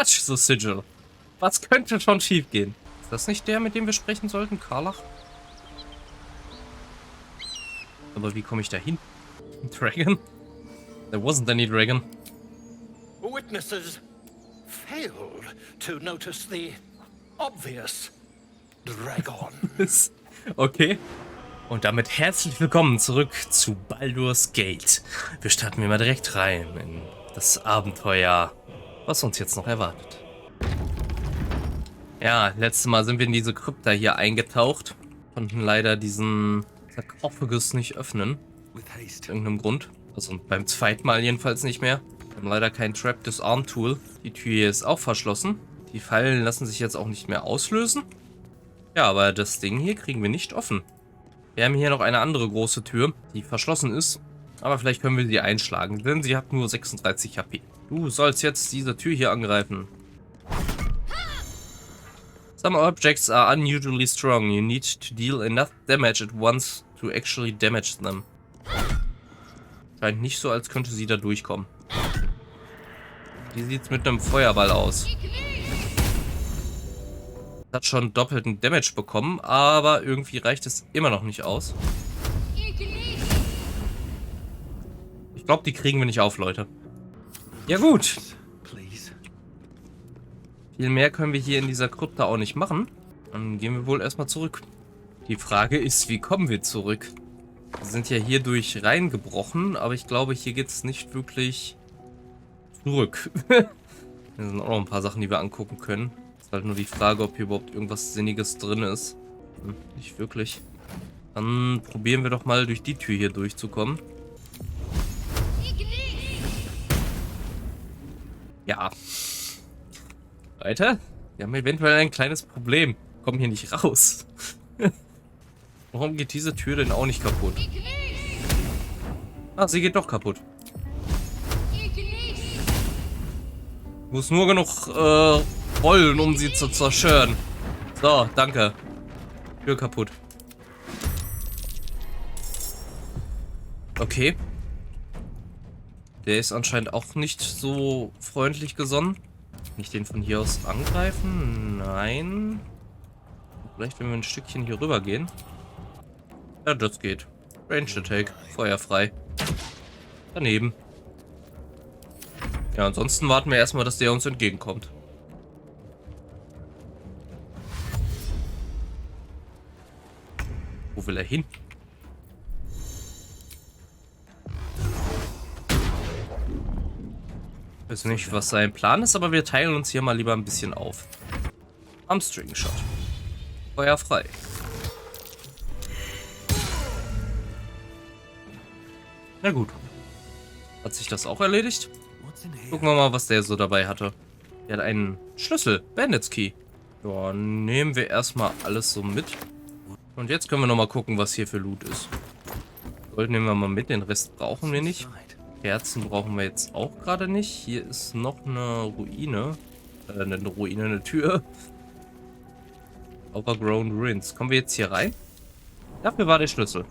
Touch the sigil. Was könnte schon schief gehen? Ist das nicht der, mit dem wir sprechen sollten? Karlach? Aber wie komme ich da hin? Dragon? There wasn't any dragon. Witnesses failed to notice the obvious dragon. Okay. Und damit herzlich willkommen zurück zu Baldurs Gate. Wir starten mal direkt rein in das Abenteuer, was uns jetzt noch erwartet. Ja, letztes Mal sind wir in diese Krypta hier eingetaucht. Konnten leider diesen Sarkophagus nicht öffnen. Aus irgendeinem Grund. Also beim zweiten Mal jedenfalls nicht mehr. Wir haben leider kein Trap Disarm Tool. Die Tür hier ist auch verschlossen. Die Fallen lassen sich jetzt auch nicht mehr auslösen. Ja, aber das Ding hier kriegen wir nicht offen. Wir haben hier noch eine andere große Tür, die verschlossen ist. Aber vielleicht können wir sie einschlagen, denn sie hat nur 36 HP. Du sollst jetzt diese Tür hier angreifen. Some objects are unusually strong. You need to deal enough damage at once to actually damage them. Scheint nicht so, als könnte sie da durchkommen. Wie sieht's mit einem Feuerball aus? Hat schon doppelten Damage bekommen, aber irgendwie reicht es immer noch nicht aus. Ich glaube, die kriegen wir nicht auf, Leute. Ja gut. Viel mehr können wir hier in dieser Krypta auch nicht machen. Dann gehen wir wohl erstmal zurück. Die Frage ist, wie kommen wir zurück? Wir sind ja hier durch reingebrochen, aber ich glaube, hier geht es nicht wirklich zurück. Hier sind auch noch ein paar Sachen, die wir angucken können. Ist halt nur die Frage, ob hier überhaupt irgendwas Sinniges drin ist. Nicht wirklich. Dann probieren wir doch mal durch die Tür hier durchzukommen. Ja. Weiter? Wir haben eventuell ein kleines Problem. Kommen hier nicht raus. Warum geht diese Tür denn auch nicht kaputt? Ah, sie geht doch kaputt. Muss nur genug rollen, um sie zu zerstören. So, danke. Tür kaputt. Okay. Der ist anscheinend auch nicht so freundlich gesonnen. Kann ich den von hier aus angreifen? Nein. Vielleicht, wenn wir ein Stückchen hier rüber gehen. Ja, das geht. Ranged Attack. Feuerfrei. Daneben. Ja, ansonsten warten wir erstmal, dass der uns entgegenkommt. Wo will er hin? Ich weiß nicht, was sein Plan ist, aber wir teilen uns hier mal lieber ein bisschen auf. Armstring Shot. Feuer frei. Na gut. Hat sich das auch erledigt? Gucken wir mal, was der so dabei hatte. Der hat einen Schlüssel. Bandits Key. Ja, nehmen wir erstmal alles so mit. Und jetzt können wir nochmal gucken, was hier für Loot ist. Gold nehmen wir mal mit, den Rest brauchen wir nicht. Kerzen brauchen wir jetzt auch gerade nicht. Hier ist noch eine Ruine. Eine Tür. Overgrown Ruins. Kommen wir jetzt hier rein? Dafür war der Schlüssel.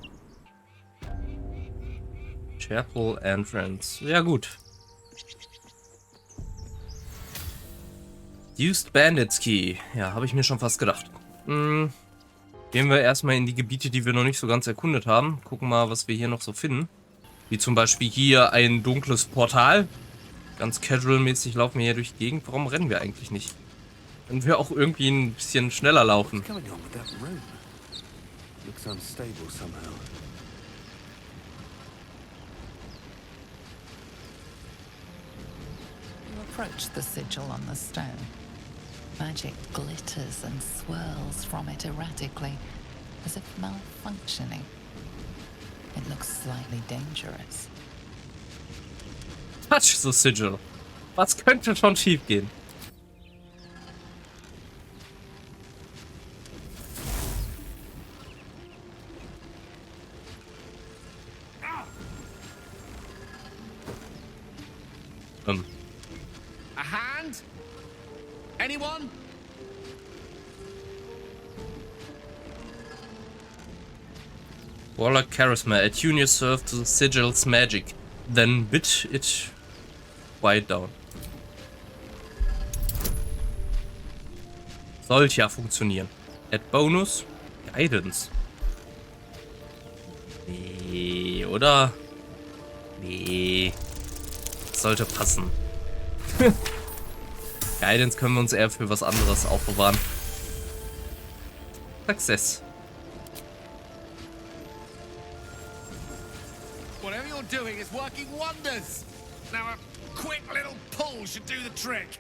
Chapel Entrance. Ja gut. Used Bandits Key. Ja, habe ich mir schon fast gedacht. Gehen wir erstmal in die Gebiete, die wir noch nicht so ganz erkundet haben. Gucken mal, was wir hier noch so finden. Wie zum Beispiel hier ein dunkles Portal. Ganz casual-mäßig laufen wir hier durch die Gegend. Warum rennen wir eigentlich nicht? Können wir auch irgendwie ein bisschen schneller laufen? Approach the sigil on the stone. Magic glitters and swirls from it erratically, as if malfunctioning. It looks slightly dangerous. Touch the sigil. Was könnte schon schief gehen? A hand? Anyone? Warlock Charisma. Attune yourself to the sigil's magic. Then bid it quiet down. Sollte ja funktionieren. Add Bonus. Guidance. Nee, oder? Nee. Das sollte passen. Guidance können wir uns eher für was anderes aufbewahren. Success. Whatever you're doing is working wonders. Now a quick little pull should do the trick.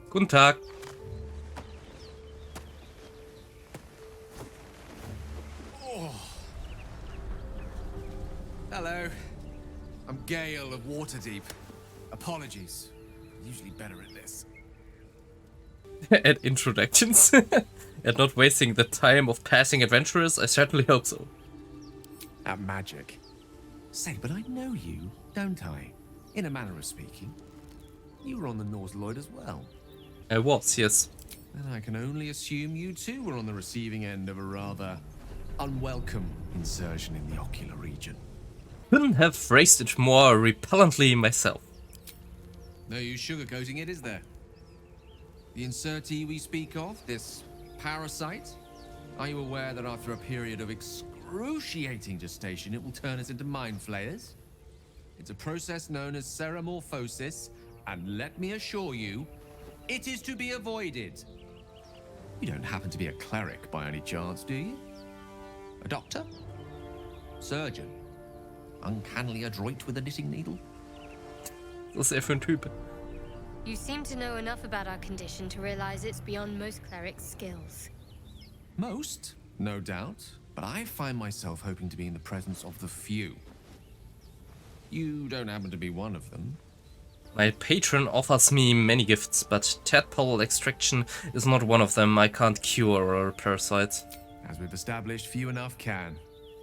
Guten Tag. Hello. I'm Gale of Waterdeep. Apologies. I'm usually better at this. At introductions. And not wasting the time of passing adventurers, I certainly hope so. At magic. Say, but I know you, don't I? In a manner of speaking. You were on the Norse Lloyd as well. I was, yes. And I can only assume you too were on the receiving end of a rather unwelcome insertion in the ocular region. Couldn't have phrased it more repellently myself. No use sugarcoating it, is there? The insertee we speak of, this parasite, are you aware that after a period of excruciating gestation, it will turn us into mind flayers? It's a process known as ceramorphosis, and let me assure you, it is to be avoided. You don't happen to be a cleric by any chance, do you? A doctor? Surgeon? Uncannily adroit with a knitting needle? Was er für ein Typ? You seem to know enough about our condition to realize it's beyond most clerics' skills. Most, no doubt, but I find myself hoping to be in the presence of the few. You don't happen to be one of them. My patron offers me many gifts, but tadpole extraction is not one of them. I can't cure parasites. As we've established, few enough can.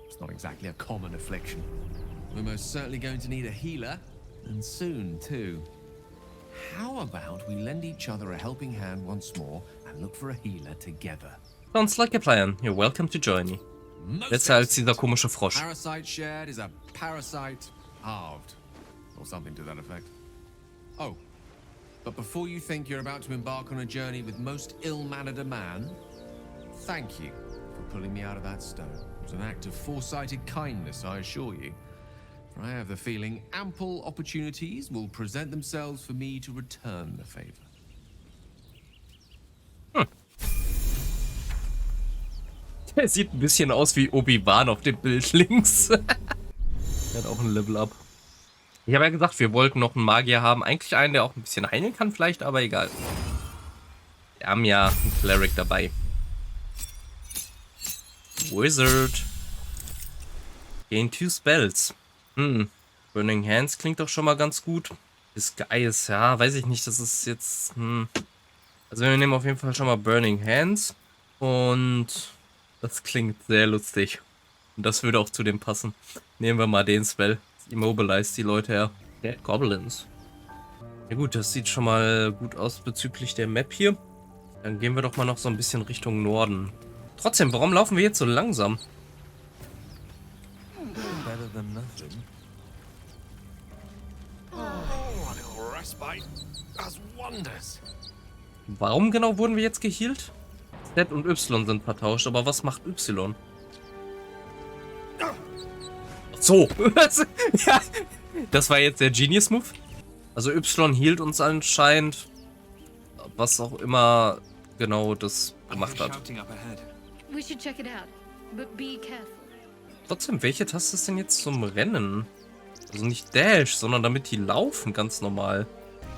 It's not exactly a common affliction. We're most certainly going to need a healer, and soon too. How about we lend each other a helping hand once more and look for a healer together? Sounds like a plan. You're welcome to join me. Besser als dieser komische Frosch. Parasite shared is a parasite halved, or something to that effect. Oh, but before you think you're about to embark on a journey with most ill-mannered a man, thank you for pulling me out of that stone. It was an act of foresighted kindness, I assure you. For I have the feeling ample opportunities will present themselves for me to return the favor. Der sieht ein bisschen aus wie Obi-Wan auf dem Bild links. Der hat auch ein Level-Up. Ich habe ja gesagt, wir wollten noch einen Magier haben. Eigentlich einen, der auch ein bisschen heilen kann vielleicht, aber egal. Wir haben ja einen Cleric dabei. Wizard. Gain 2 Spells. Burning Hands klingt doch schon mal ganz gut. Disguise, ja, weiß ich nicht, das ist jetzt... Also wir nehmen auf jeden Fall schon mal Burning Hands. Und das klingt sehr lustig. Und das würde auch zu dem passen. Nehmen wir mal den Spell. Immobilize die Leute her. Der Goblins. Ja gut, das sieht schon mal gut aus bezüglich der Map hier. Dann gehen wir doch mal noch so ein bisschen Richtung Norden. Trotzdem, warum laufen wir jetzt so langsam? Better than nothing. Oh, a little respite does wonders. Warum genau wurden wir jetzt gehealt? Z und Y sind vertauscht, aber was macht Y? Ach so. Ja, das war jetzt der Genius-Move. Also Y healt uns anscheinend, was auch immer genau das gemacht hat. We should check it out, but be careful. Trotzdem, welche Taste ist denn jetzt zum Rennen? Also nicht Dash, sondern damit die laufen ganz normal.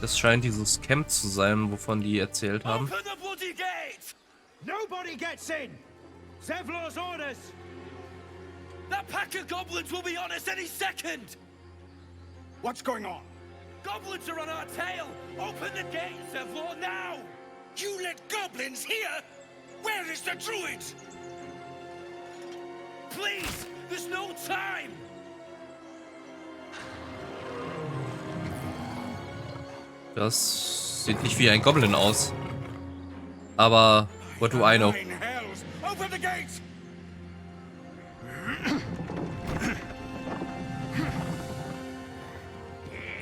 Das scheint dieses Camp zu sein, wovon die erzählt haben. Open the bloody gate! Nobody gets in! Zevlor's orders! That pack of goblins will be on us any second! What's going on? Goblins are on our tail! Open the gate, Zevlor, now! You let goblins here? Where is the druid? Please, there's no time! Das sieht nicht wie ein Goblin aus. Aber what do I know? Nine hells! Of Open the gates!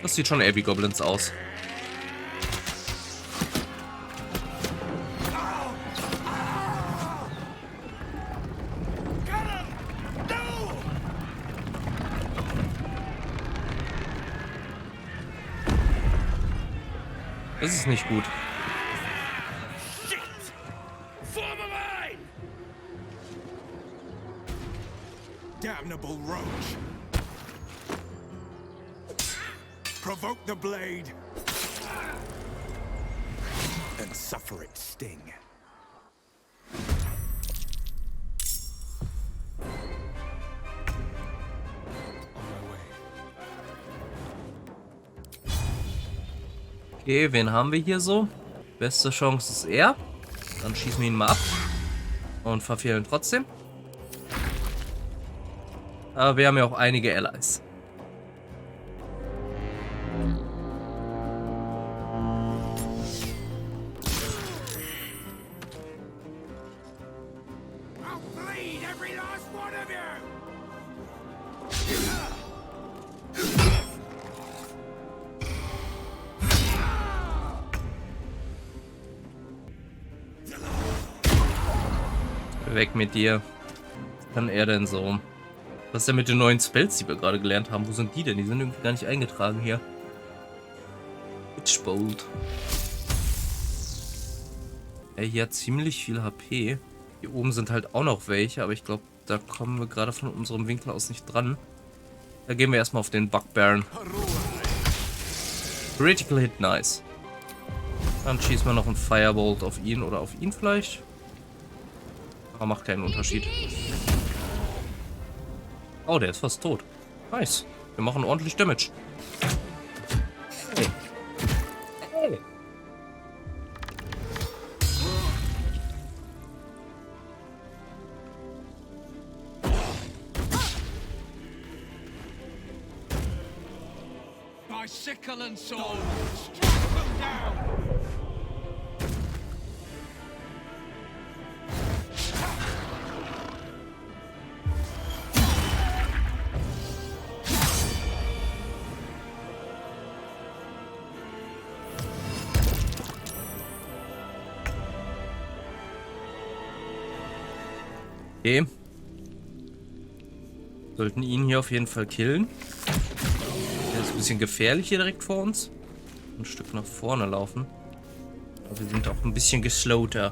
Das sieht schon eher wie Goblins aus. Das ist nicht gut. Shit! Form a line! Damnable roach! Provoke the blade and suffer its sting. Okay, wen haben wir hier so? Beste Chance ist er. Dann schießen wir ihn mal ab. Und verfehlen trotzdem. Aber wir haben ja auch einige Allies. I'll bleed every last one of you! Weg mit dir. Was kann er denn so? Was ist denn mit den neuen Spells, die wir gerade gelernt haben? Wo sind die denn? Die sind irgendwie gar nicht eingetragen hier. Witchbolt. Hier hat ziemlich viel HP. Hier oben sind halt auch noch welche, aber ich glaube, da kommen wir gerade von unserem Winkel aus nicht dran. Da gehen wir erstmal auf den Bugbearen. Critical Hit, nice. Dann schießen wir noch einen Firebolt auf ihn oder auf ihn vielleicht. Aber macht keinen Unterschied. Oh, der ist fast tot. Nice. Wir machen ordentlich Damage. Hey. Hey. By sickle and sword, strike them down! Okay. Sollten ihn hier auf jeden Fall killen. Der ist ein bisschen gefährlich hier direkt vor uns. Ein Stück nach vorne laufen. Aber wir sind auch ein bisschen geslowter.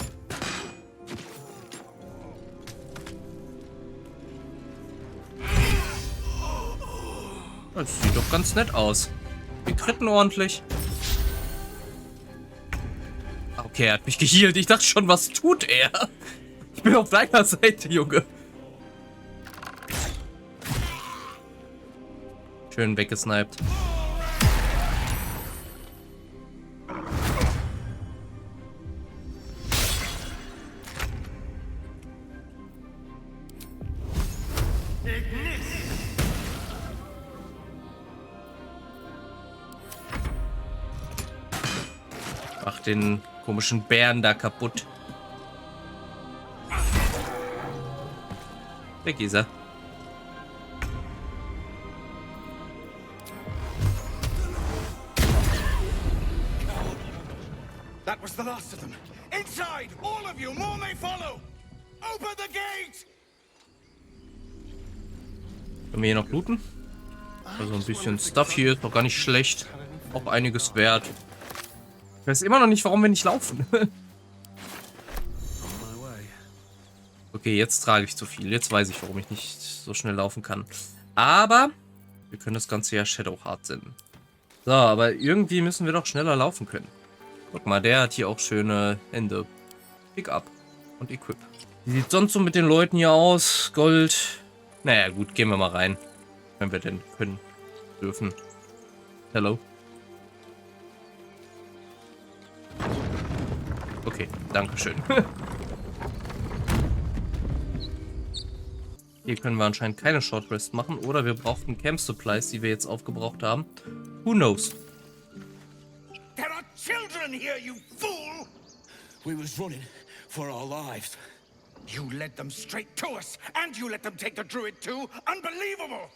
Das sieht doch ganz nett aus. Wir kritten ordentlich. Okay, er hat mich gehealt. Ich dachte schon, was tut er? Ich bin auf deiner Seite, Junge. Schön weggesniped. Mach den komischen Bären da kaputt. Weg ist er. That was the last of them. Inside! All of you! More may follow! Open the gate! Können wir hier noch looten? Also ein bisschen Stuff hier ist noch gar nicht schlecht. Auch einiges wert. Ich weiß immer noch nicht, warum wir nicht laufen. Okay, jetzt trage ich zu viel. Jetzt weiß ich, warum ich nicht so schnell laufen kann. Aber wir können das Ganze ja Shadowheart senden. So, aber irgendwie müssen wir doch schneller laufen können. Guck mal, der hat hier auch schöne Hände. Pick up und Equip. Wie sieht sonst so mit den Leuten hier aus? Gold. Naja, gut, gehen wir mal rein. Wenn wir denn können, dürfen. Hello. Okay, dankeschön. Hier können wir anscheinend keine Short Rest machen. Oder wir brauchten Camp Supplies, die wir jetzt aufgebraucht haben. Who knows? There are children here, you fool! We was running for our lives. You led them straight to us, and you let them take the druid too? Unbelievable!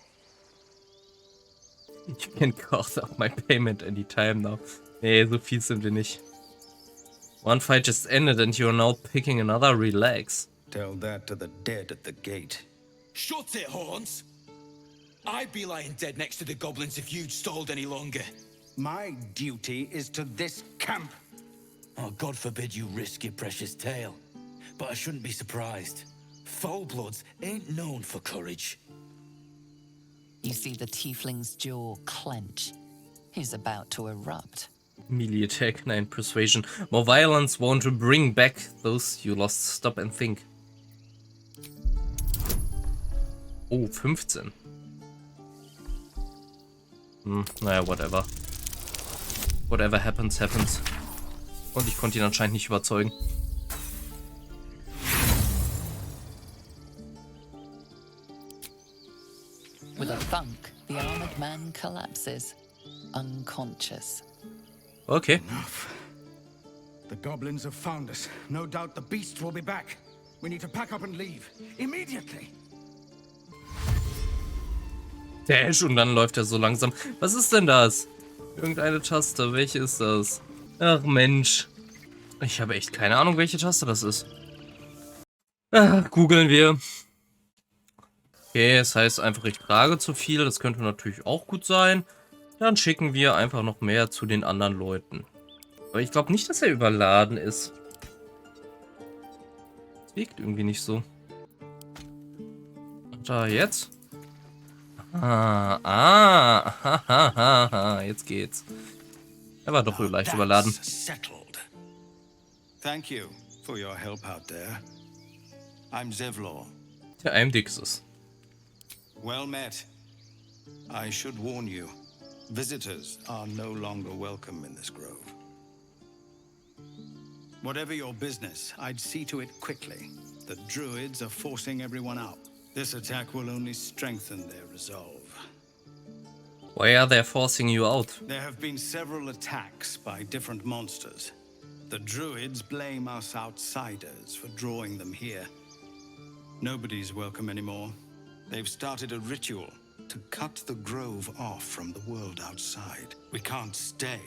Ich can cut off my payment anytime now. Nee, so viel sind wir nicht. One fight just ended and you're now picking another. Relax. Tell that to the dead at the gate. Shut it, Horns! I'd be lying dead next to the goblins if you'd stalled any longer. My duty is to this camp. Oh, God forbid you risk your precious tail. But I shouldn't be surprised. Foulbloods ain't known for courage. You see the tiefling's jaw clench. He's about to erupt. Melee attack, 9 persuasion. More violence won't bring back those you lost. Stop and think. Oh, 15. Naja, whatever. Whatever happens, happens. Und ich konnte ihn anscheinend nicht überzeugen. With a thunk, the armored man collapses, unconscious. Okay. Enough. The goblins have found us. No doubt the beasts will be back. We need to pack up and leave. Immediately. Dash, und dann läuft er so langsam. Was ist denn das? Irgendeine Taste. Welche ist das? Ach Mensch. Ich habe echt keine Ahnung, welche Taste das ist. Googeln wir. Okay, es heißt einfach, ich trage zu viel. Das könnte natürlich auch gut sein. Dann schicken wir einfach noch mehr zu den anderen Leuten. Aber ich glaube nicht, dass er überladen ist. Das wirkt irgendwie nicht so. Da jetzt? Jetzt geht's. Er war doch leicht überladen. Settled. Thank you for your help out there. I'm Zevlor. Der Eimdixes. Well met. I should warn you, visitors are no longer welcome in this grove. Whatever your business, I'd see to it quickly. The druids are forcing everyone out. This attack will only strengthen their resolve. Why are they forcing you out? There have been several attacks by different monsters. The druids blame us outsiders for drawing them here. Nobody's welcome anymore. They've started a ritual to cut the grove off from the world outside. We can't stay,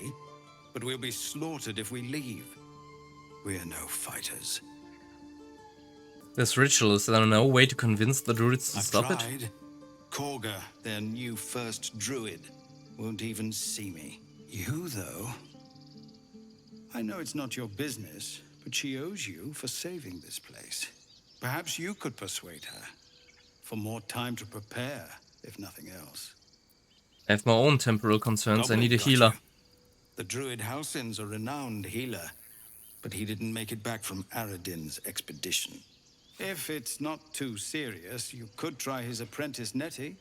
but we'll be slaughtered if we leave. We're no fighters. This ritual, is there no way to convince the druids to stop it? Tried. Korga, their new first druid, won't even see me. You, though? I know it's not your business, but she owes you for saving this place. Perhaps you could persuade her. For more time to prepare, if nothing else. I have my own temporal concerns. I Goblin need a got healer. you. The druid Halsin's a renowned healer, but he didn't make it back from Aradin's expedition. If it's not too serious, you could try his apprentice Nettie.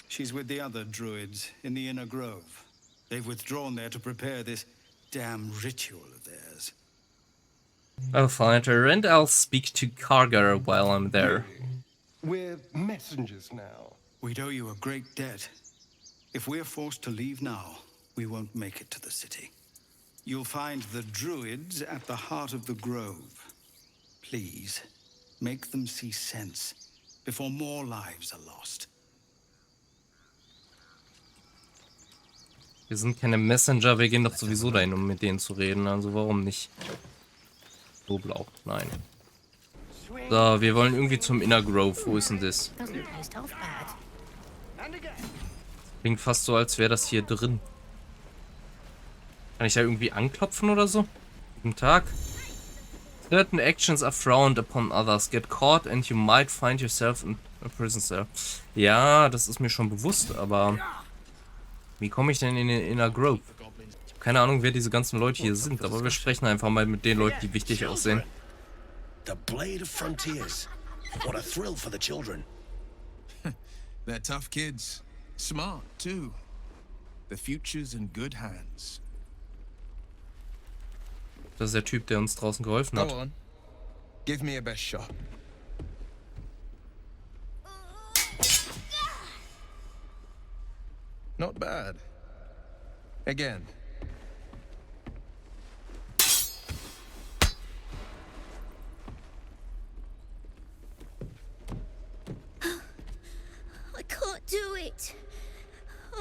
She's with the other druids in the inner grove. They've withdrawn there to prepare this damn ritual of theirs. I'll find her and I'll speak to Kargar while I'm there. We're messengers now. We'd owe you a great debt. If we're forced to leave now, we won't make it to the city. You'll find the druids at the heart of the grove. Please, make them see sense before more lives are lost. Wir sind keine Messenger, wir gehen doch sowieso dahin, um mit denen zu reden. Also warum nicht? So blau, nein. So, wir wollen irgendwie zum Inner Grove. Wo ist denn das? Klingt fast so, als wäre das hier drin. Kann ich da irgendwie anklopfen oder so? Guten Tag. Certain actions are frowned upon others. Get caught and you might find yourself in a prison cell. Ja, das ist mir schon bewusst, aber wie komme ich denn in den Inner Grove? Ich habe keine Ahnung, wer diese ganzen Leute hier sind, aber wir sprechen einfach mal mit den Leuten, die wichtig aussehen. The blade of frontiers. What a thrill for the children. They're tough kids. Smart, too. The future's in good hands. Das ist der Typ, der uns draußen geholfen hat. Go on. Give me a best shot. Not bad. Again.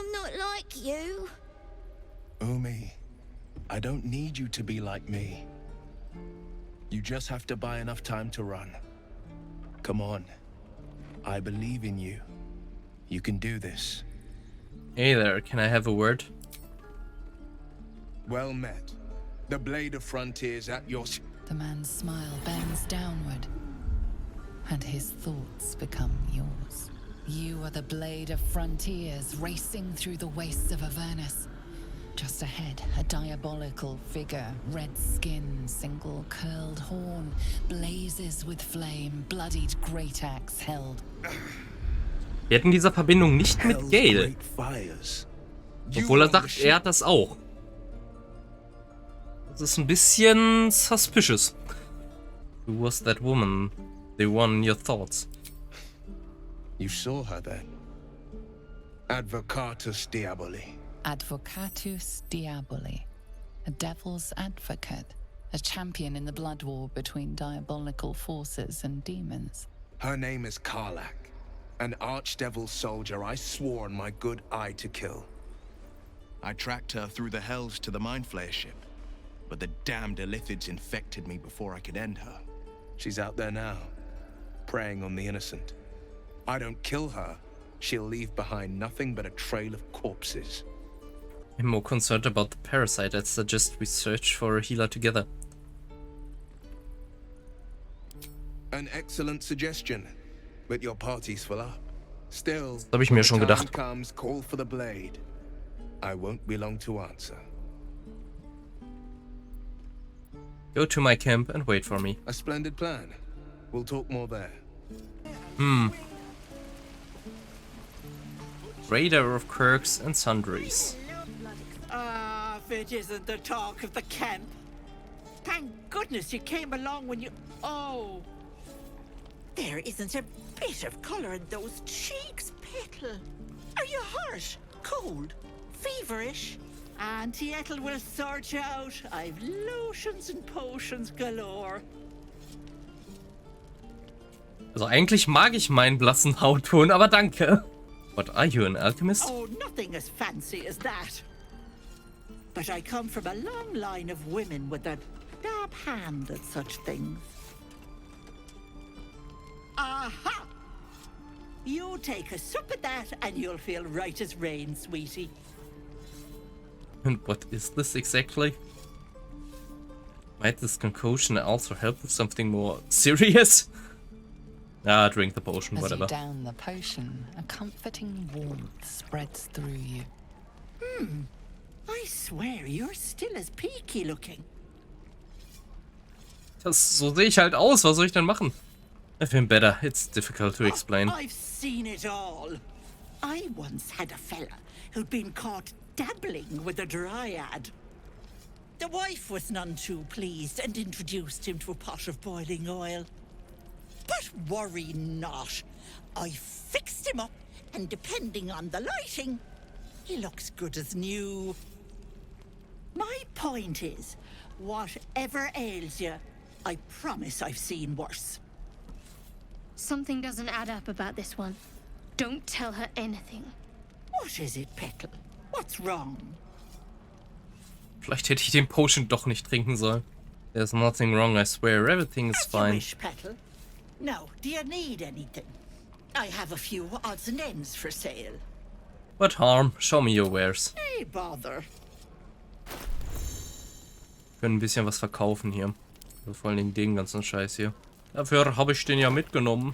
I'm not like you. Umi, I don't need you to be like me. You just have to buy enough time to run. Come on. I believe in you. You can do this. Hey there, can I have a word? Well met. The blade of frontiers at your... The man's smile bends downward, and his thoughts become yours. You are the blade of frontiers racing through the wastes of Avernus. Just ahead, a diabolical figure, red skin, single curled horn, blazes with flame, bloodied great axe held. Wir hätten diese Verbindung nicht mit Gale. Great fires. Obwohl er sagt, er hat das auch. Das ist ein bisschen suspicious. Who was that woman? The one in your thoughts. You saw her then. Advocatus Diaboli. Advocatus Diaboli, a devil's advocate, a champion in the blood war between diabolical forces and demons. Her name is Karlak, an archdevil soldier I swore on my good eye to kill. I tracked her through the hells to the Mind Flayer ship, but the damned Illithids infected me before I could end her. She's out there now, preying on the innocent. I don't kill her, she'll leave behind nothing but a trail of corpses. I'm more concerned about the parasite. I suggest we search for a healer together. An excellent suggestion, but your party's full up. Still, Das habe ich mir schon when the time gedacht. comes, call for the blade. I won't be long to answer. Go to my camp and wait for me. A splendid plan. We'll talk more there. Raider of Kirks and Sundries. Ah, if it isn't the talk of the camp. Thank goodness you came along when you... Oh. There isn't a bit of colour in those cheeks, Petal. Are you hurt? Cold? Feverish? Auntie Ethel will sort you out. I've lotions and potions galore. Also eigentlich mag ich meinen blassen Hautton, aber danke. What, are you an alchemist? Oh, nothing as fancy as that. But I come from a long line of women with a dab hand at such things. Aha! You take a sup at that and you'll feel right as rain, sweetie. And what is this exactly? Might this concoction also help with something more serious? Ah, drink the potion, As whatever. you down the potion, a comforting warmth spreads through you. I swear you're still as peaky looking. So sehe ich halt aus, was soll ich denn machen? I feel better, it's difficult to explain. I've seen it all. I once had a fella who'd been caught dabbling with a dryad. The wife was none too pleased and introduced him to a pot of boiling oil. But worry not. I fixed him up, and depending on the lighting, he looks good as new. My point is, whatever ails you, I promise I've seen worse. Something doesn't add up about this one. Don't tell her anything. What is it, Petal? What's wrong? Vielleicht hätte ich den Potion doch nicht trinken sollen. There's nothing wrong, I swear, everything is As you fine. wish, Petal. Now, do you need anything? I have a few odds and ends for sale. What harm? Show me your wares. Hey, bother. Können ein bisschen was verkaufen hier. Also vor allen Dingen den ganzen Scheiß hier. Dafür habe ich den ja mitgenommen.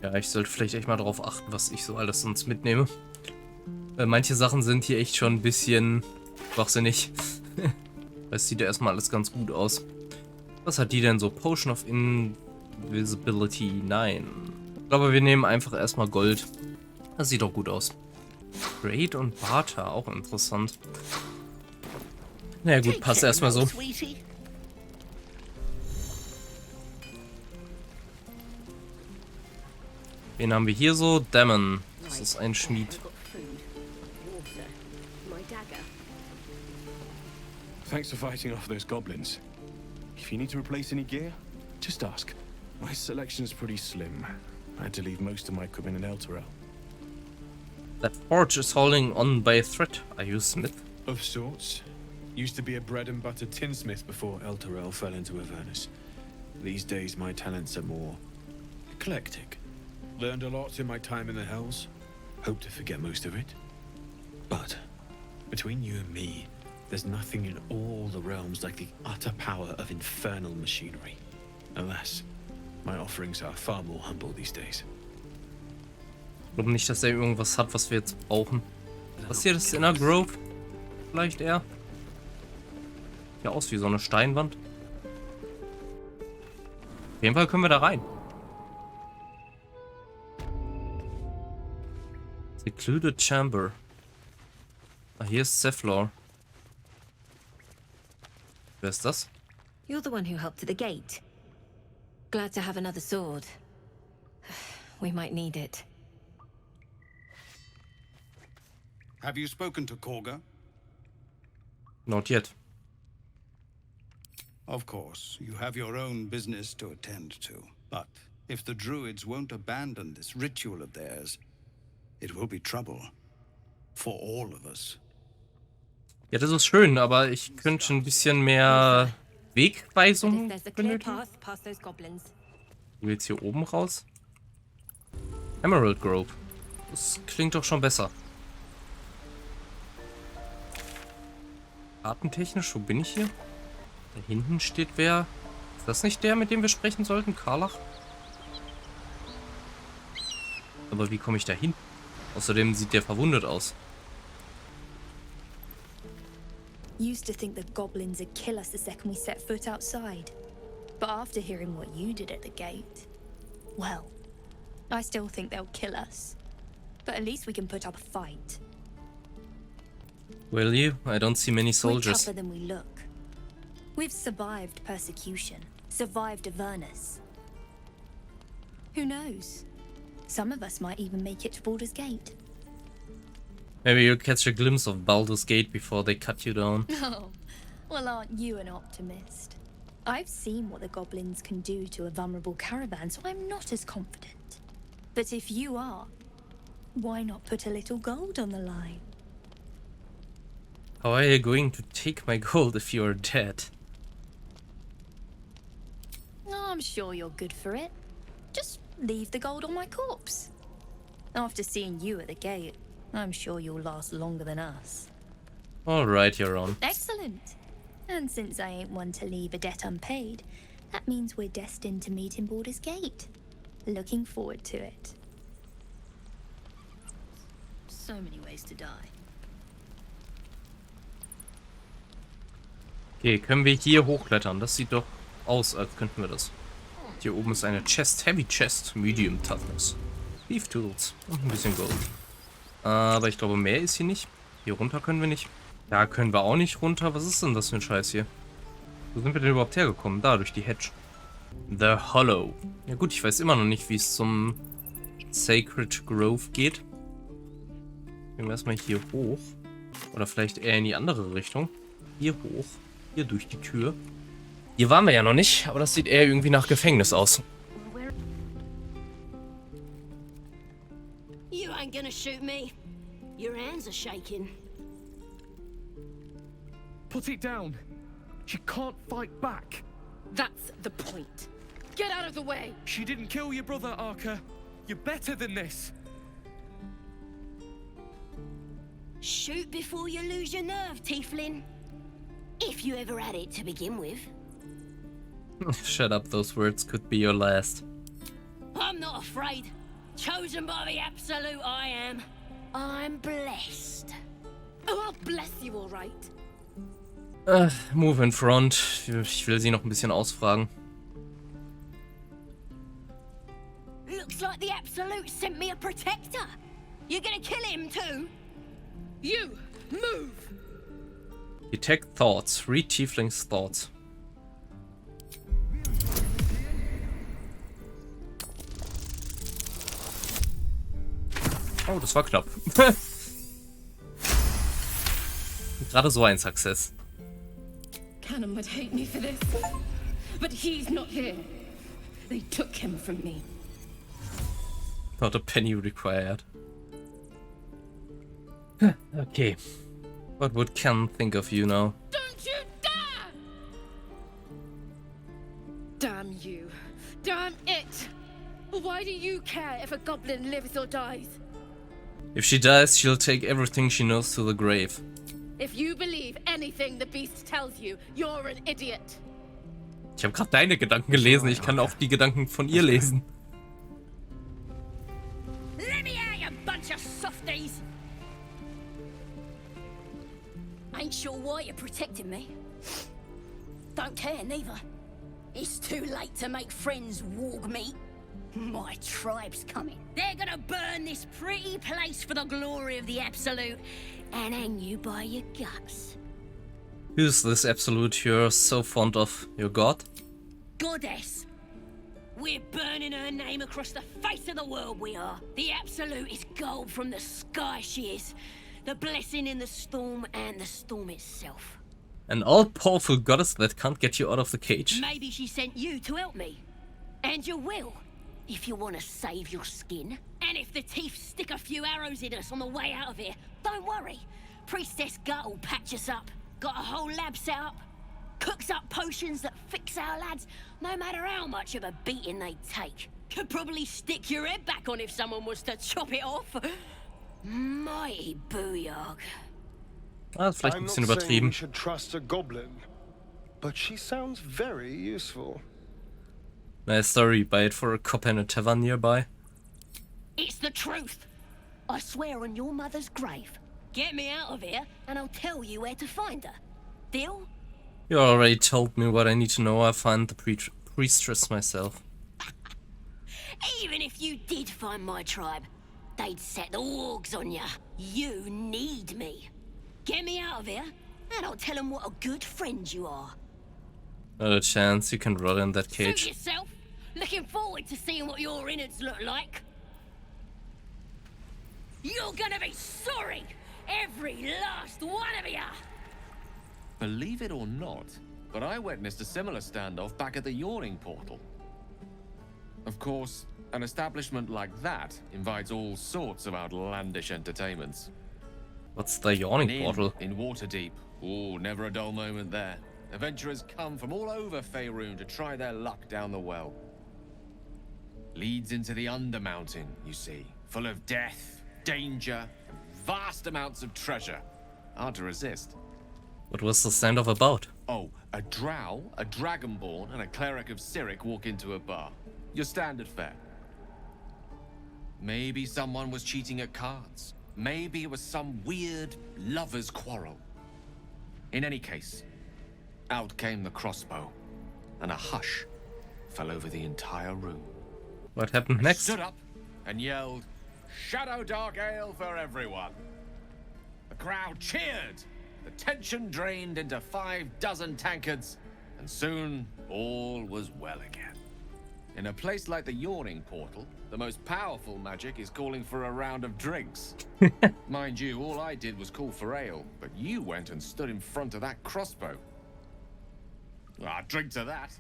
Ja, ich sollte vielleicht echt mal darauf achten, was ich so alles sonst mitnehme. Weil manche Sachen sind hier echt schon ein bisschen schwachsinnig. Das sieht ja erstmal alles ganz gut aus. Was hat die denn so? Potion of Invisibility? Nein. Ich glaube, wir nehmen einfach erstmal Gold. Das sieht doch gut aus. Trade und Barter, auch interessant. Naja gut, passt erstmal so. Sweetie. Wen haben wir hier so? Damon. Das ist ein Schmied. Thanks for fighting off those goblins. If you need to replace any gear, just ask. My selection's pretty slim. I had to leave most of my equipment in Elturel. That forge is holding on by a thread. Are you a smith? Of sorts. Used to be a bread and butter tinsmith before Elturel fell into Avernus. These days my talents are more eclectic. Learned a lot in my time in the Hells. Hope to forget most of it. But between you and me, there's nothing in all the realms like the utter power of infernal machinery. Alas, my offerings are far more humble these days. Ich glaube nicht, dass er irgendwas hat, was wir jetzt brauchen. Was hier, das Inner Grove? Vielleicht eher? Sieht ja aus wie so eine Steinwand. Auf jeden Fall können wir da rein. Secluded Chamber. Ah, hier ist Zeflor. Wer ist das? You're the one who helped at the gate. Glad to have another sword. We might need it. Have you spoken to Korga? Not yet. Of course, you have your own business to attend to. But if the druids won't abandon this ritual of theirs, it will be trouble. For all of us. Ja, das ist schön, aber ich könnte ein bisschen mehr Wegweisung benötigen. Wo geht's hier oben raus? Emerald Grove. Das klingt doch schon besser. Kartentechnisch, wo bin ich hier? Da hinten steht wer. Ist das nicht der, mit dem wir sprechen sollten? Karlach? Aber wie komme ich da hin? Außerdem sieht der verwundet aus. Used to think the goblins would kill us the second we set foot outside. But after hearing what you did at the gate, well, I still think they'll kill us. But at least we can put up a fight. Will you? I don't see many soldiers. We're tougher than we look. We've survived persecution, survived Avernus. Who knows? Some of us might even make it to Baldur's Gate. Maybe you'll catch a glimpse of Baldur's Gate before they cut you down. Oh, well, aren't you an optimist? I've seen what the goblins can do to a vulnerable caravan, so I'm not as confident. But if you are, why not put a little gold on the line? How are you going to take my gold if you're dead? I'm sure you're good for it. Just leave the gold on my corpse. After seeing you at the gate, I'm sure you'll last longer than us. Alright, you're on. Excellent. And since I ain't one to leave a debt unpaid, that means we're destined to meet in Baldur's Gate. Looking forward to it. So many ways to die. Okay, können wir hier hochklettern? Das sieht doch aus, als könnten wir das. Hier oben ist eine Chest, Heavy Chest, Medium Toughness. Thief Tools und ein bisschen Gold. Aber ich glaube, mehr ist hier nicht. Hier runter können wir nicht. Da können wir auch nicht runter. Was ist denn das für ein Scheiß hier? Wo sind wir denn überhaupt hergekommen? Da, durch die Hedge. The Hollow. Ja gut, ich weiß immer noch nicht, wie es zum Sacred Grove geht. Gehen wir erstmal hier hoch. Oder vielleicht eher in die andere Richtung. Hier hoch. Hier durch die Tür. Hier waren wir ja noch nicht, aber das sieht eher irgendwie nach Gefängnis aus. You ain't gonna shoot me. Your hands are shaking. Put it down. She can't fight back. That's the point. Get out of the way. She didn't kill your brother, Arca. You're better than this. Shoot before you lose your nerve, Tiefling. If you ever had it to begin with. Shut up, those words could be your last. I'm not afraid. Chosen by the absolute I am. I'm blessed. Oh, I'll bless you, all right. Move in front. Ich will sie noch ein bisschen ausfragen. Looks like the absolute sent me a protector. You're gonna kill him too? You, move! Detect thoughts. Read Tiefling's thoughts. Oh, das war knapp. Gerade so ein Success. Cannon would hate me for this, but he's not here. They took him from me. Not a penny required. Okay. What would Ken think of you now? Don't you dare! Damn you. Damn it! Why do you care if a goblin lives or dies? If she dies, she'll take everything she knows to the grave. If you believe anything the beast tells you, you're an idiot. Ich habe gerade deine Gedanken gelesen, ich kann auch die Gedanken von ihr lesen. Let me out, you bunch of softies! Ain't sure why you're protecting me. Don't care, neither. It's too late to make friends, warg meat. My tribe's coming. They're gonna burn this pretty place for the glory of the Absolute and hang you by your guts. Who's this Absolute you're so fond of? Your god? Goddess. We're burning her name across the face of the world, we are. The Absolute is gold from the sky, she is. The blessing in the storm and the storm itself. An all-powerful goddess that can't get you out of the cage? Maybe she sent you to help me. And you will, if you want to save your skin. And if the teeth stick a few arrows in us on the way out of here, don't worry. Priestess Gut will patch us up. Got a whole lab set up. Cooks up potions that fix our lads, no matter how much of a beating they take. Could probably stick your head back on if someone was to chop it off. Mighty booyog. Ah, vielleicht ein bisschen I'm not saying we übertrieben. should trust a goblin, but she sounds very useful. Nice story, buy it for a copper in a tavern nearby. It's the truth. I swear on your mother's grave. Get me out of here, and I'll tell you where to find her. Deal? You already told me what I need to know. I'll find the priestess myself. Even if you did find my tribe, they'd set the wargs on ya. You need me. Get me out of here, and I'll tell them what a good friend you are. Not a chance. You can rot in that Suit cage. yourself. Looking forward to seeing what your innards look like. You're gonna be sorry, every last one of ya. Believe it or not, but I witnessed a similar standoff back at the Yawning Portal. Of course, an establishment like that invites all sorts of outlandish entertainments. What's the Yawning Portal? In Waterdeep. Ooh, never a dull moment there. Adventurers come from all over Faerun to try their luck down the well. Leads into the Undermountain, you see, full of death, danger, and vast amounts of treasure. Hard to resist. What was the standoff about? Oh, a drow, a dragonborn, and a cleric of Cyric walk into a bar. Your standard fare. Maybe someone was cheating at cards. Maybe it was some weird lover's quarrel. In any case, out came the crossbow, and a hush fell over the entire room. What happened next? Stood up and yelled, "Shadow Dark Ale for everyone!" The crowd cheered. The tension drained into 6 tankards, and soon all was well again. In a place like the Yawning Portal, the most powerful magic is calling for a round of drinks. Mind you, all I did was call for ale, but you went and stood in front of that crossbow. Ah, drink to that.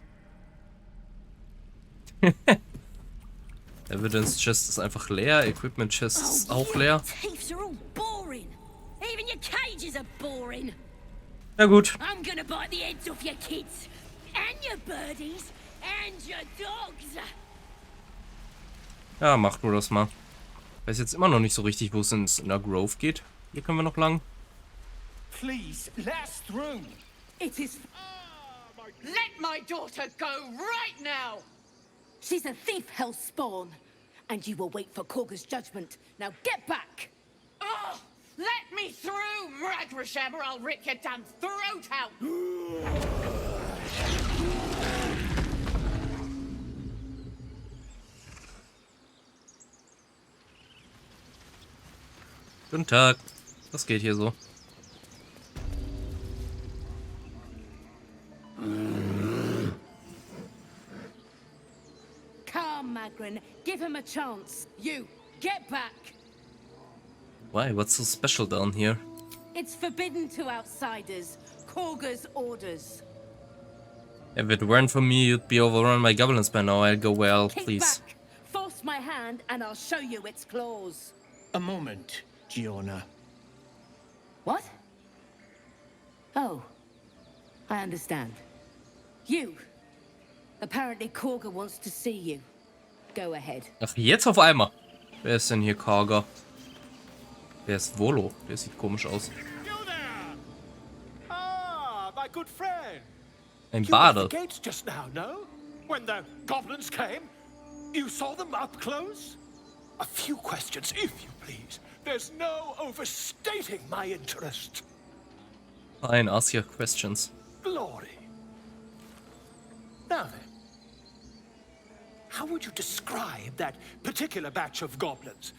Evidence Chest ist einfach leer, Equipment Chest ist auch leer. Thieves are all boring. Even your cages are boring. Na gut. I'm gonna bite the heads off your kids, and your birdies, and your dogs. Ja, mach du das mal. Weiß jetzt immer noch nicht so richtig, wo es in der Grove geht. Hier können wir noch lang. Please, let us through. It is... Let my daughter go right now! She's a thief, hellspawn. And you will wait for Korga's judgment. Now get back! Oh, let me through, Mragrasham, or I'll rip your damn throat out! Guten Tag. Was geht hier so? Come, Magrin, give him a chance. You, get back! Why? What's so special down here? It's forbidden to outsiders. Korga's orders. If it weren't for me, you'd be overrun by goblins by now. I'll go where I'll Keep please. back. Force my hand and I'll show you its claws. A moment, Giona. What? Oh, I understand. You. Apparently Korga wants to see you. Go ahead. Ach, jetzt auf einmal. Wer ist denn hier Karger? Wer ist Volo? Der sieht komisch aus. Ah, my good friend. Ein You left Bade. the gates just now, no? When the goblins came? You saw them up close? A few questions, if you please. There's no overstating my interest. Fine, ask your questions. Glory. Now then, how would you describe that particular batch of goblins?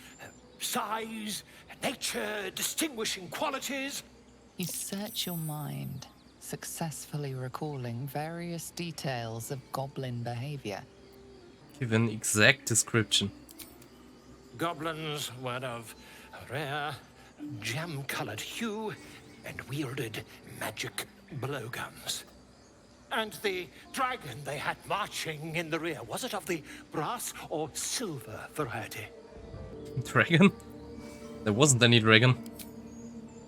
Size, nature, distinguishing qualities? You search your mind, successfully recalling various details of goblin behavior. Give an exact description. Goblins were of a rare, jam-colored hue and wielded magic blowguns. And the dragon they had marching in the rear, was it of the brass or silver variety? Dragon? There wasn't any dragon.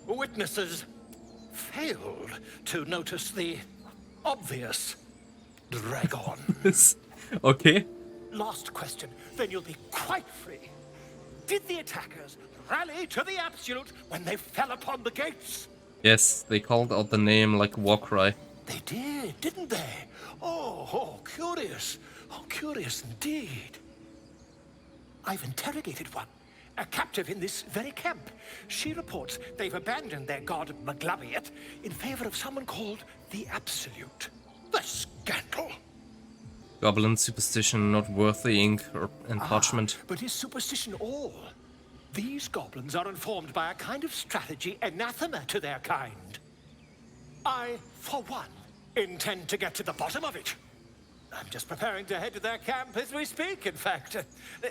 Witnesses failed to notice the obvious dragon. Okay. Last question, then you'll be quite free. Did the attackers rally to the absolute when they fell upon the gates? Yes, they called out the name like a war cry. They did, didn't they? Oh, curious. Oh, curious indeed. I've interrogated one, a captive in this very camp. She reports they've abandoned their god Maglabiet in favor of someone called the Absolute. The scandal! Goblin superstition not worth the ink and parchment. But is superstition all? These goblins are informed by a kind of strategy anathema to their kind. I, for one, intend to get to the bottom of it. I'm just preparing to head to their camp as we speak, in fact.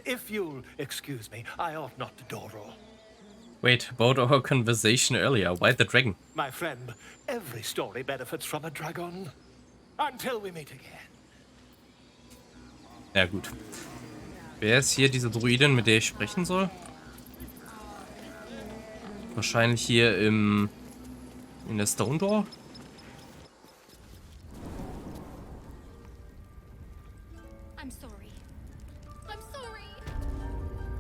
If you'll excuse me, I ought not to dawdle. Wait, about our conversation earlier, why the dragon? My friend, every story benefits from a dragon. Until we meet again. Ja gut. Wer ist hier diese Druidin, mit der ich sprechen soll? Wahrscheinlich hier in der Stone Door. I'm sorry. I'm sorry.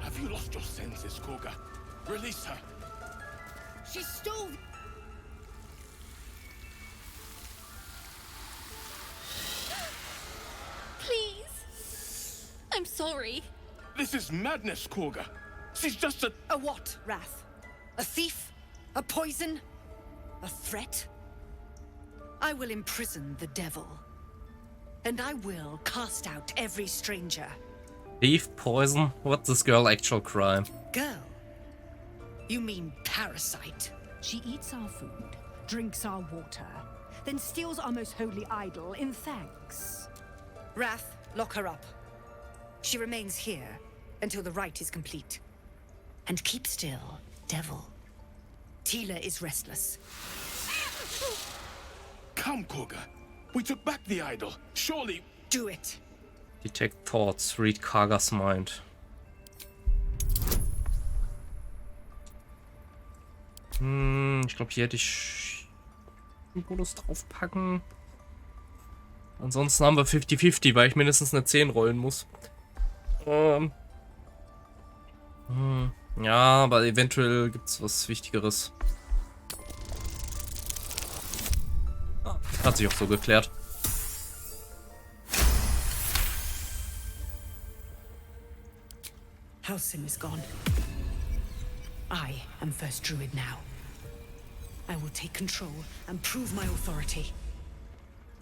Have you lost your senses, Korga? Release her. She's still... Please. I'm sorry. This is madness, Korga. She's just a... A what, Wrath? A thief? A poison? A threat? I will imprison the devil. And I will cast out every stranger. Thief, poison, what's this girl actual crime? Girl? You mean parasite? She eats our food, drinks our water, then steals our most holy idol in thanks. Wrath, lock her up. She remains here until the rite is complete. And keep still, devil. Tila is restless. Come, Korga. We took back the idol. Surely... Do it. Detect thoughts, read Kargas mind. Ich glaube, hier hätte ich einen Bonus draufpacken. Ansonsten haben wir 50-50, weil ich mindestens eine 10 rollen muss. Ja, aber eventuell gibt es was Wichtigeres. Hat sich auch so geklärt. Halsin is gone. I am first druid now. I will take control and prove my authority.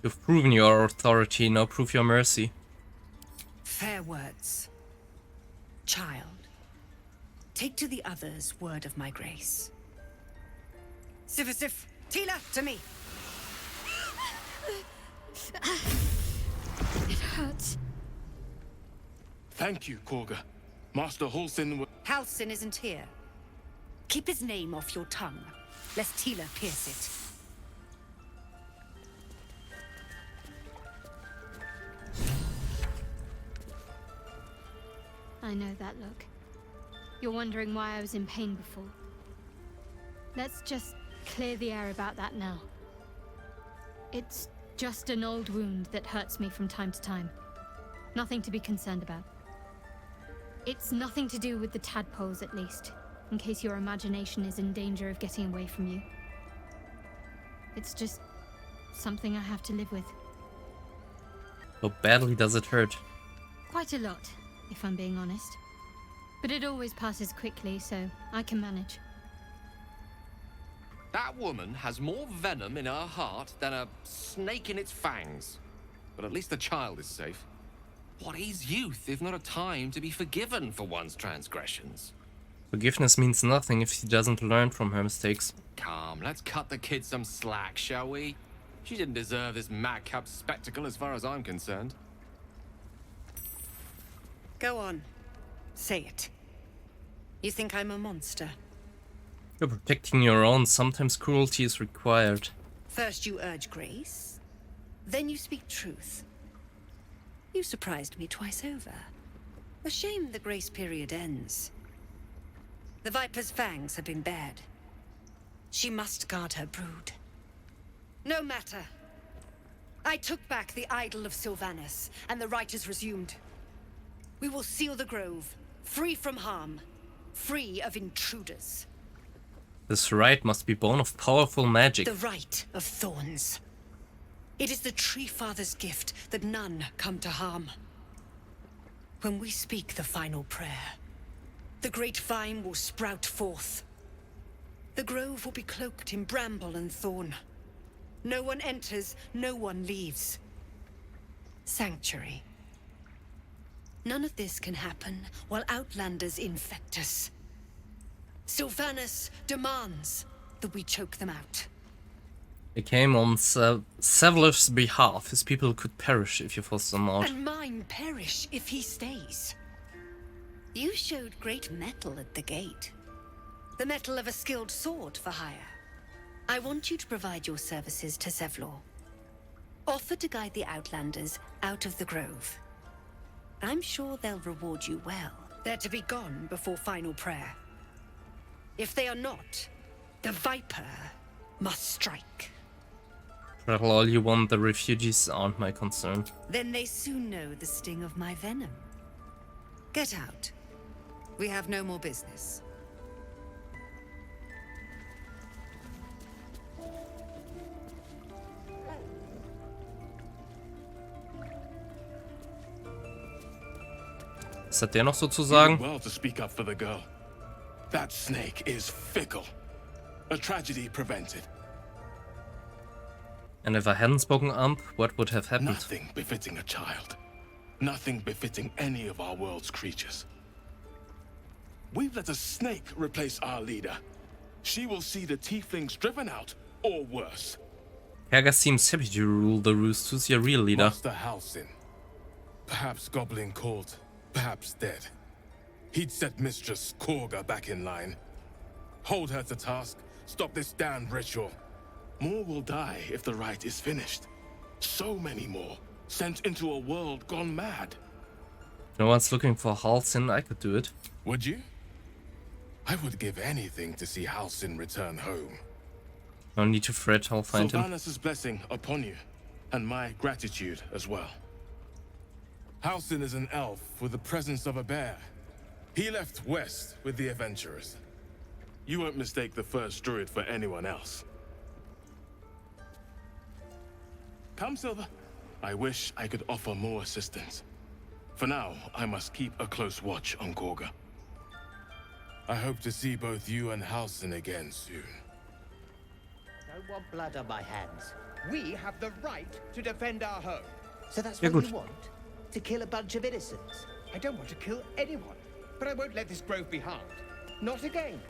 You've proven your authority, now prove your mercy. Fair words. Child, take to the others word of my grace. Sif, Tila, to me. It hurts. Thank you, Korga. Master Halsin... Halsin isn't here. Keep his name off your tongue, lest Tila pierce it. I know that look. You're wondering why I was in pain before. Let's just clear the air about that now. It's just an old wound that hurts me from time to time. Nothing to be concerned about. It's nothing to do with the tadpoles, at least, in case your imagination is in danger of getting away from you. It's just something I have to live with. How badly does it hurt? Quite a lot, if I'm being honest. But it always passes quickly, so I can manage. That woman has more venom in her heart than a snake in its fangs. But at least the child is safe. What is youth if not a time to be forgiven for one's transgressions? Forgiveness means nothing if she doesn't learn from her mistakes. Come, let's cut the kid some slack, shall we? She didn't deserve this madcap spectacle as far as I'm concerned. Go on. Say it. You think I'm a monster? You're protecting your own. Sometimes cruelty is required. First you urge grace, then you speak truth. You surprised me twice over. A shame the grace period ends. The Viper's fangs have been bared. She must guard her brood. No matter. I took back the idol of Sylvanas, and the rite is resumed. We will seal the grove, free from harm, free of intruders. This rite must be born of powerful magic. The rite of thorns. It is the Tree Father's gift that none come to harm. When we speak the final prayer, the great vine will sprout forth. The grove will be cloaked in bramble and thorn. No one enters, no one leaves. Sanctuary. None of this can happen while Outlanders infect us. Sylvanas demands that we choke them out. It came on Severus' behalf. His people could perish if you force them out. And mine perish if he stays. You showed great mettle at the gate. The mettle of a skilled sword for hire. I want you to provide your services to Zevlor. Offer to guide the Outlanders out of the grove. I'm sure they'll reward you well. They're to be gone before final prayer. If they are not, the Viper must strike. Travel all you want, the refugees aren't my concern. Then they soon know the sting of my venom. Get out. We have no more business. Was hat der noch so zu sagen? Well to speak up for the girl. That snake is fickle. A tragedy prevented. And if I hadn't spoken up, what would have happened? Nothing befitting a child. Nothing befitting any of our world's creatures. We've let a snake replace our leader. She will see the tieflings driven out, or worse. Kerga seems happy to rule the roost. Who's your real leader? Master Halsin. Perhaps goblin caught, perhaps dead. He'd set Mistress Korga back in line. Hold her to task, stop this damned ritual. More will die if the rite is finished. So many more, sent into a world gone mad. No one's looking for Halsin. I could do it. Would you? I would give anything to see Halsin return home. No need to fret, I'll find him. Sylvanas' blessing upon you, and my gratitude as well. Halsin is an elf with the presence of a bear. He left west with the adventurers. You won't mistake the first druid for anyone else. Come, Silver. I wish I could offer more assistance. For now, I must keep a close watch on Korga. I hope to see both you and Halsin again soon. I don't want blood on my hands. We have the right to defend our home. So that's Ja, what gut. you want? To kill a bunch of innocents? I don't want to kill anyone. But I won't let this grove be harmed. Not again.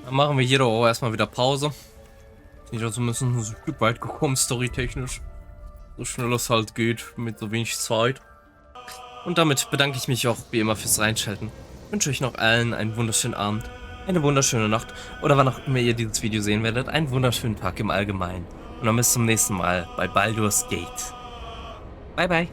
Dann machen wir hier doch auch erstmal wieder Pause. Nicht, also müssen so gut weit gekommen, storytechnisch. So schnell es halt geht, mit so wenig Zeit. Und damit bedanke ich mich auch wie immer fürs Reinschalten. Wünsche euch noch allen einen wunderschönen Abend, eine wunderschöne Nacht oder wann auch immer ihr dieses Video sehen werdet, einen wunderschönen Tag im Allgemeinen. Und dann bis zum nächsten Mal bei Baldurs Gate. Bye bye.